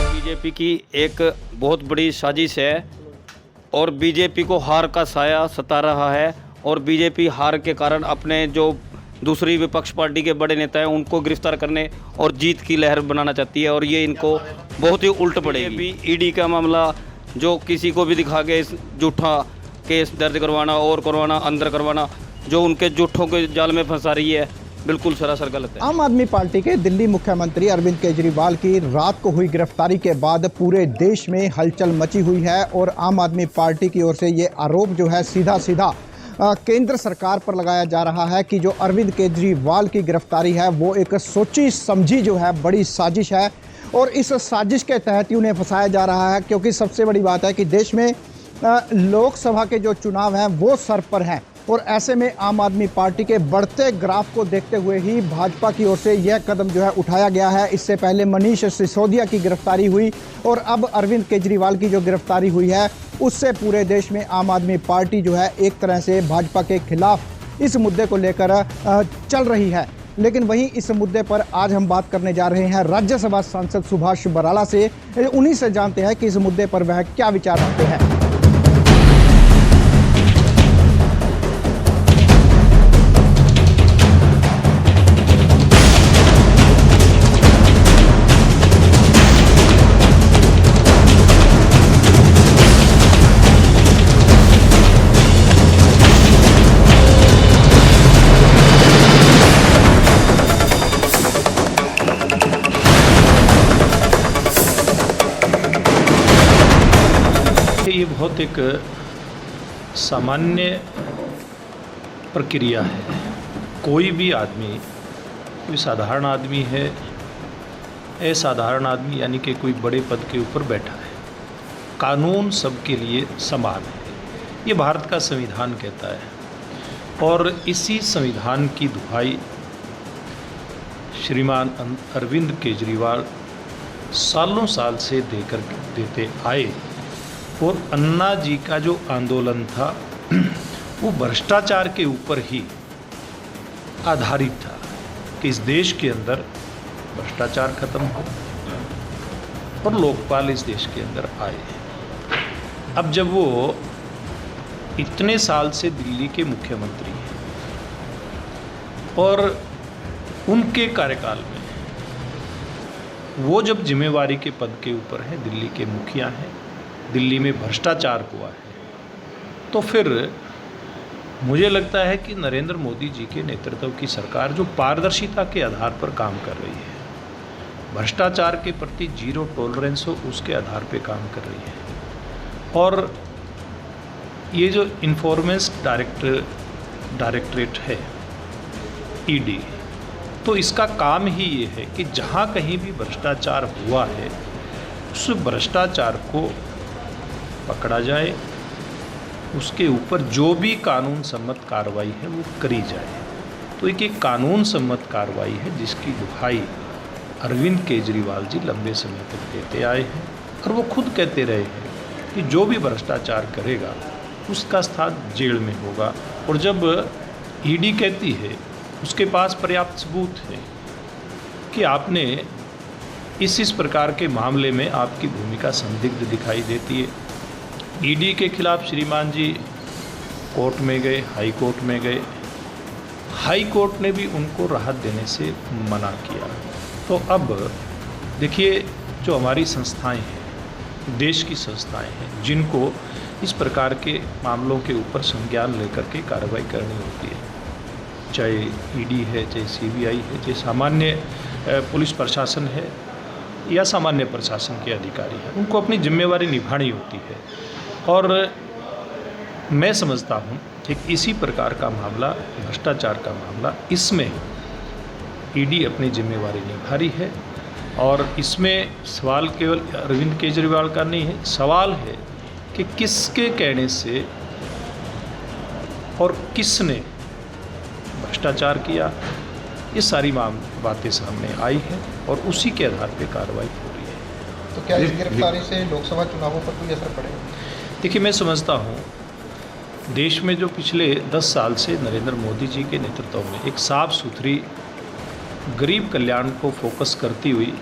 BJP की एक बहुत बड़ी साजिश है और बीजेपी को हार का साया सता रहा है और बीजेपी हार के कारण अपने जो दूसरी विपक्ष पार्टी के बड़े नेता हैं उनको गिरफ्तार करने और जीत की लहर बनाना चाहती है और ये इनको बहुत ही उल्ट पड़ेगी। ईडी का मामला जो किसी को भी दिखा के झूठा केस दर्ज करवाना और करवाना अंदर करवाना जो उनके झूठों के जाल में फंसा रही है, बिल्कुल सरासर गलत है। आम आदमी पार्टी के दिल्ली मुख्यमंत्री अरविंद केजरीवाल की रात को हुई गिरफ्तारी के बाद पूरे देश में हलचल मची हुई है और आम आदमी पार्टी की ओर से ये आरोप जो है सीधा सीधा केंद्र सरकार पर लगाया जा रहा है कि जो अरविंद केजरीवाल की गिरफ्तारी है वो एक सोची समझी जो है बड़ी साजिश है और इस साजिश के तहत ही उन्हें फंसाया जा रहा है, क्योंकि सबसे बड़ी बात है कि देश में लोकसभा के जो चुनाव हैं वो सर पर हैं और ऐसे में आम आदमी पार्टी के बढ़ते ग्राफ को देखते हुए ही भाजपा की ओर से यह कदम जो है उठाया गया है। इससे पहले मनीष सिसोदिया की गिरफ्तारी हुई और अब अरविंद केजरीवाल की जो गिरफ्तारी हुई है उससे पूरे देश में आम आदमी पार्टी जो है एक तरह से भाजपा के खिलाफ इस मुद्दे को लेकर चल रही है। लेकिन वहीं इस मुद्दे पर आज हम बात करने जा रहे हैं राज्यसभा सांसद सुभाष बराला से। उन्हीं से जानते हैं कि इस मुद्दे पर वह क्या विचार रखते हैं। ये बहुत एक सामान्य प्रक्रिया है। कोई भी आदमी, कोई साधारण आदमी है, असाधारण आदमी यानी कि कोई बड़े पद के ऊपर बैठा है, कानून सबके लिए समान है, ये भारत का संविधान कहता है। और इसी संविधान की दुहाई श्रीमान अरविंद केजरीवाल सालों साल से देते आए और अन्ना जी का जो आंदोलन था वो भ्रष्टाचार के ऊपर ही आधारित था कि इस देश के अंदर भ्रष्टाचार खत्म हो और लोकपाल इस देश के अंदर आए। अब जब वो इतने साल से दिल्ली के मुख्यमंत्री हैं और उनके कार्यकाल में वो जब जिम्मेवारी के पद के ऊपर हैं, दिल्ली के मुखिया हैं, दिल्ली में भ्रष्टाचार हुआ है, तो फिर मुझे लगता है कि नरेंद्र मोदी जी के नेतृत्व की सरकार जो पारदर्शिता के आधार पर काम कर रही है, भ्रष्टाचार के प्रति जीरो टॉलरेंस हो उसके आधार पर काम कर रही है। और ये जो इन्फॉर्मेंस डायरेक्टरेट है ईडी, तो इसका काम ही ये है कि जहाँ कहीं भी भ्रष्टाचार हुआ है उस भ्रष्टाचार को पकड़ा जाए, उसके ऊपर जो भी कानून सम्मत कार्रवाई है वो करी जाए। तो एक कानून सम्मत कार्रवाई है जिसकी दुहाई अरविंद केजरीवाल जी लंबे समय तक देते आए हैं और वो खुद कहते रहे हैं कि जो भी भ्रष्टाचार करेगा उसका स्थान जेल में होगा। और जब ईडी कहती है उसके पास पर्याप्त सबूत है कि आपने इस प्रकार के मामले में आपकी भूमिका संदिग्ध दिखाई देती है। ईडी के खिलाफ श्रीमान जी कोर्ट में गए, हाई कोर्ट में गए, हाई कोर्ट ने भी उनको राहत देने से मना किया। तो अब देखिए, जो हमारी संस्थाएं हैं, देश की संस्थाएं हैं, जिनको इस प्रकार के मामलों के ऊपर संज्ञान लेकर के कार्रवाई करनी होती है, चाहे ईडी है, चाहे सीबीआई है, चाहे सामान्य पुलिस प्रशासन है या सामान्य प्रशासन के अधिकारी हैं, उनको अपनी जिम्मेवारी निभानी होती है। और मैं समझता हूँ कि इसी प्रकार का मामला, भ्रष्टाचार का मामला, इसमें ईडी अपनी जिम्मेवारी निभा रही है। और इसमें सवाल केवल अरविंद केजरीवाल का नहीं है, सवाल है कि किसके कहने से और किसने भ्रष्टाचार किया, ये सारी बातें सामने आई हैं और उसी के आधार पर कार्रवाई हो रही है। तो क्या इस गिरफ्तारी से लोकसभा चुनावों पर कोई असर पड़ेगा? देखिए, मैं समझता हूँ देश में जो पिछले 10 साल से नरेंद्र मोदी जी के नेतृत्व में एक साफ सुथरी गरीब कल्याण को फोकस करती हुई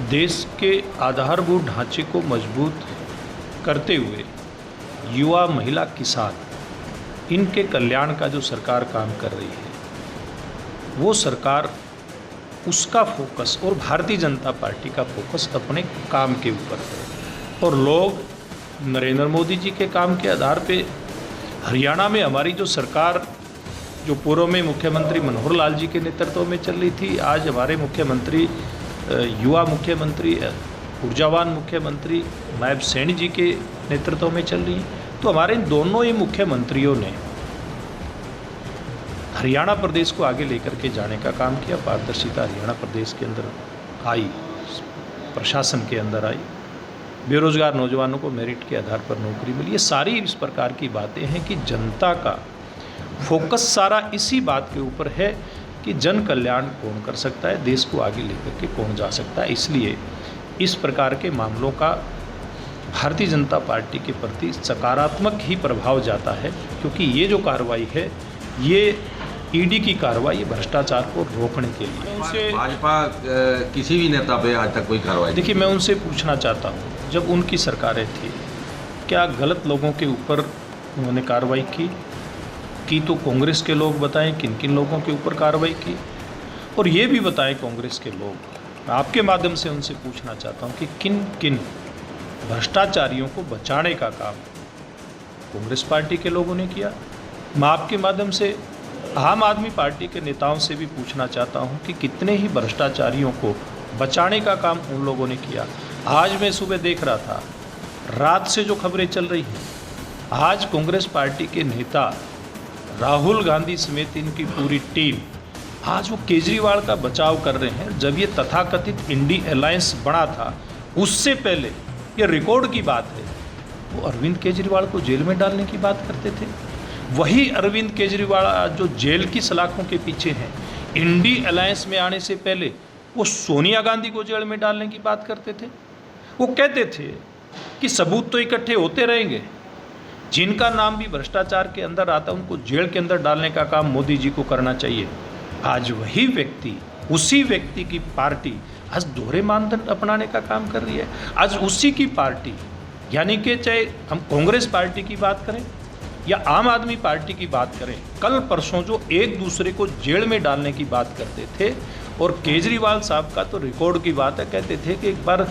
देश के आधारभूत ढांचे को मजबूत करते हुए युवा, महिला, किसान, इनके कल्याण का जो सरकार काम कर रही है, वो सरकार उसका फोकस और भारतीय जनता पार्टी का फोकस अपने काम के ऊपर है। और लोग नरेंद्र मोदी जी के काम के आधार पे हरियाणा में हमारी जो सरकार, जो पूर्व में मुख्यमंत्री मनोहर लाल जी के नेतृत्व में चल रही थी, आज हमारे मुख्यमंत्री, युवा मुख्यमंत्री, ऊर्जावान मुख्यमंत्री नायब सैनी जी के नेतृत्व में चल रही है। तो हमारे इन दोनों ही मुख्यमंत्रियों ने हरियाणा प्रदेश को आगे लेकर के जाने का काम किया। पारदर्शिता हरियाणा प्रदेश के अंदर आई, प्रशासन के अंदर आई, बेरोजगार नौजवानों को मेरिट के आधार पर नौकरी मिली। ये सारी इस प्रकार की बातें हैं कि जनता का फोकस सारा इसी बात के ऊपर है कि जन कल्याण कौन कर सकता है, देश को आगे लेकर के कौन जा सकता है। इसलिए इस प्रकार के मामलों का भारतीय जनता पार्टी के प्रति सकारात्मक ही प्रभाव जाता है, क्योंकि ये जो कार्रवाई है ये ईडी की कार्रवाई भ्रष्टाचार को रोकने के लिए। भाजपा किसी भी नेता पे आज तक कोई कार्रवाई? देखिए, मैं उनसे पूछना चाहता हूँ, जब उनकी सरकारें थी, क्या गलत लोगों के ऊपर उन्होंने कार्रवाई की तो कांग्रेस के लोग बताएं किन किन लोगों के ऊपर कार्रवाई की, और ये भी बताएं कांग्रेस के लोग। मैं आपके माध्यम से उनसे पूछना चाहता हूँ कि किन किन भ्रष्टाचारियों को बचाने का काम कांग्रेस पार्टी के लोगों ने किया। मैं आपके माध्यम से आम आदमी पार्टी के नेताओं से भी पूछना चाहता हूं कि कितने ही भ्रष्टाचारियों को बचाने का काम उन लोगों ने किया। आज मैं सुबह देख रहा था, रात से जो खबरें चल रही हैं, आज कांग्रेस पार्टी के नेता राहुल गांधी समेत इनकी पूरी टीम आज वो केजरीवाल का बचाव कर रहे हैं। जब ये तथाकथित इंडी अलायंस बना था, उससे पहले ये रिकॉर्ड की बात है, वो अरविंद केजरीवाल को जेल में डालने की बात करते थे। वही अरविंद केजरीवाल जो जेल की सलाखों के पीछे हैं, इंडी अलायंस में आने से पहले वो सोनिया गांधी को जेल में डालने की बात करते थे। वो कहते थे कि सबूत तो इकट्ठे होते रहेंगे, जिनका नाम भी भ्रष्टाचार के अंदर आता उनको जेल के अंदर डालने का काम मोदी जी को करना चाहिए। आज वही व्यक्ति, उसी व्यक्ति की पार्टी आज दोहरे मानदंड अपनाने का काम कर रही है। आज उसी की पार्टी, यानी कि चाहे हम कांग्रेस पार्टी की बात करें या आम आदमी पार्टी की बात करें, कल परसों जो एक दूसरे को जेल में डालने की बात करते थे, और केजरीवाल साहब का तो रिकॉर्ड की बात है, कहते थे कि एक बार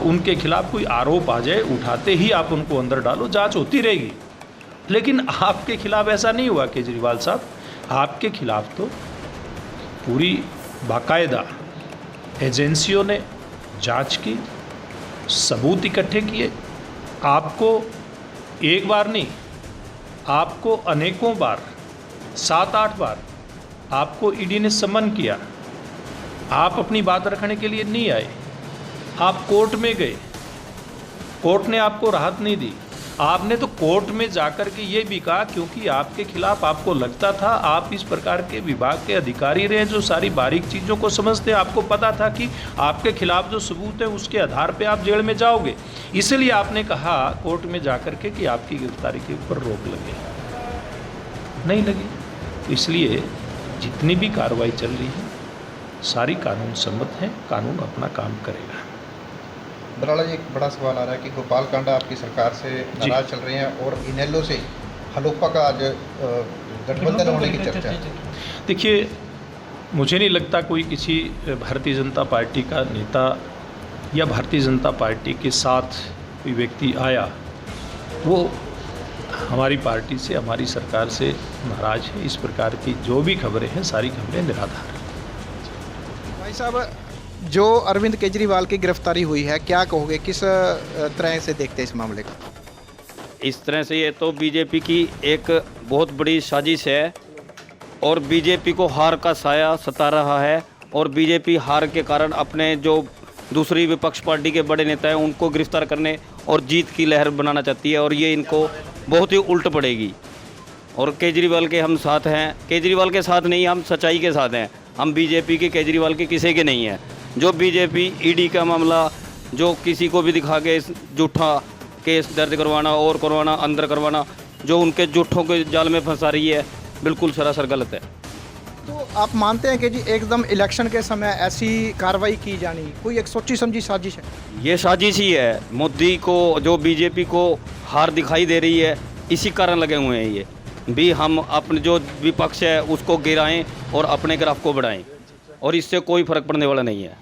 उनके खिलाफ कोई आरोप आ जाए, उठाते ही आप उनको अंदर डालो, जांच होती रहेगी। लेकिन आपके खिलाफ ऐसा नहीं हुआ केजरीवाल साहब। आपके खिलाफ तो पूरी बाकायदा एजेंसियों ने जांच की, सबूत इकट्ठे किए। आपको एक बार नहीं, आपको अनेकों बार, 7-8 बार आपको ईडी ने समन किया। आप अपनी बात रखने के लिए नहीं आए, आप कोर्ट में गए, कोर्ट ने आपको राहत नहीं दी। आपने तो कोर्ट में जाकर के ये भी कहा, क्योंकि आपके खिलाफ आपको लगता था आप इस प्रकार के विभाग के अधिकारी रहे जो सारी बारीक चीज़ों को समझते हैं, आपको पता था कि आपके खिलाफ जो सबूत है उसके आधार पे आप जेल में जाओगे, इसलिए आपने कहा कोर्ट में जाकर के कि आपकी गिरफ्तारी के ऊपर रोक लगे। नहीं लगी, तो इसलिए जितनी भी कार्रवाई चल रही है सारी कानून सम्मत है, कानून अपना काम करेगा। बराला जी, एक बड़ा सवाल आ रहा है कि गोपाल कांडा आपकी सरकार से नाराज चल रहे हैं और इनेलो से हलोपा का आज गठबंधन होने की चर्चा है। देखिए, मुझे नहीं लगता कोई किसी भारतीय जनता पार्टी का नेता या भारतीय जनता पार्टी के साथ कोई व्यक्ति आया वो हमारी पार्टी से, हमारी सरकार से नाराज है। इस प्रकार की जो भी खबरें हैं सारी खबरें निराधार हैं। भाई साहब, जो अरविंद केजरीवाल की गिरफ्तारी हुई है, क्या कहोगे, किस तरह से देखते हैं इस मामले को? इस तरह से ये तो बीजेपी की एक बहुत बड़ी साजिश है और बीजेपी को हार का साया सता रहा है, और बीजेपी हार के कारण अपने जो दूसरी विपक्ष पार्टी के बड़े नेता हैं उनको गिरफ्तार करने और जीत की लहर बनाना चाहती है, और ये इनको बहुत ही उल्ट पड़ेगी। और केजरीवाल के हम साथ हैं, केजरीवाल के साथ नहीं, हम सच्चाई के साथ हैं। हम बीजेपी के, केजरीवाल के किसी के नहीं हैं। जो बीजेपी ईडी का मामला जो किसी को भी दिखा के झूठा केस दर्ज करवाना और करवाना, अंदर करवाना, जो उनके झूठों के जाल में फंसा रही है, बिल्कुल सरासर गलत है। तो आप मानते हैं कि जी एकदम इलेक्शन के समय ऐसी कार्रवाई की जानी कोई एक सोची समझी साजिश है? ये साजिश ही है। मोदी को, जो बीजेपी को हार दिखाई दे रही है, इसी कारण लगे हुए हैं ये भी। हम अपने जो विपक्ष है उसको गिराएं और अपने ग्राफ को बढ़ाएं, और इससे कोई फर्क पड़ने वाला नहीं है।